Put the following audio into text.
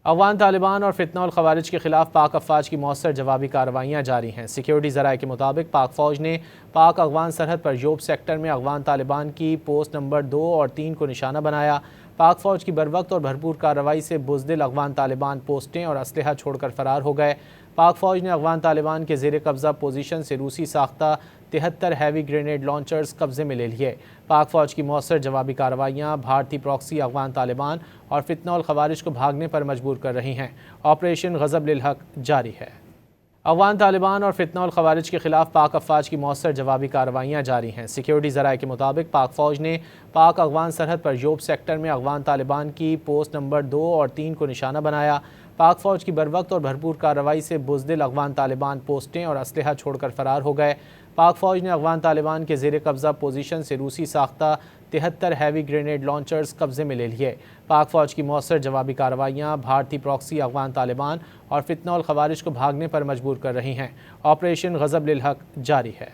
افغان طالبان اور فتنہ الخوارج کے خلاف پاک افواج کی مؤثر جوابی کارروائیاں جاری ہیں۔ سیکیورٹی ذرائع کے مطابق پاک فوج نے پاک افغان سرحد پر یوب سیکٹر میں افغان طالبان کی پوسٹ نمبر 2 اور 3 کو نشانہ بنایا۔ پاک فوج کی بروقت اور بھرپور کارروائی سے بزدل افغان طالبان پوسٹیں اور اسلحہ چھوڑ کر فرار ہو گئے۔ پاک فوج نے افغان طالبان کے زیر قبضہ پوزیشن سے روسی ساختہ 73 ہیوی گرینیڈ لانچرز قبضے میں لے لیے۔ پاک فوج کی مؤثر جوابی کارروائیاں بھارتی پراکسی افغان طالبان اور فتنہ الخوارج کو بھاگنے پر مجبور کر رہی ہیں۔ آپریشن غضب للحق جاری ہے۔ افغان طالبان اور فتنہ الخوارج کے خلاف پاک افواج کی مؤثر جوابی کارروائیاں جاری ہیں۔ سیکیورٹی ذرائع کے مطابق پاک فوج نے پاک افغان سرحد پر یوب سیکٹر میں افغان طالبان کی پوسٹ نمبر 2 اور 3 کو نشانہ بنایا۔ پاک فوج کی بروقت اور بھرپور کارروائی سے بزدل افغان طالبان پوسٹیں اور اسلحہ چھوڑ کر فرار ہو گئے۔ پاک فوج نے افغان طالبان کے زیر قبضہ پوزیشن سے روسی ساختہ 73 ہیوی گرینیڈ لانچرز قبضے میں لے لیے۔ پاک فوج کی مؤثر جوابی کارروائیاں بھارتی پراکسی افغان طالبان اور فتنہ الخوارج کو بھاگنے پر مجبور کر رہی ہیں۔ آپریشن غضب للحق جاری ہے۔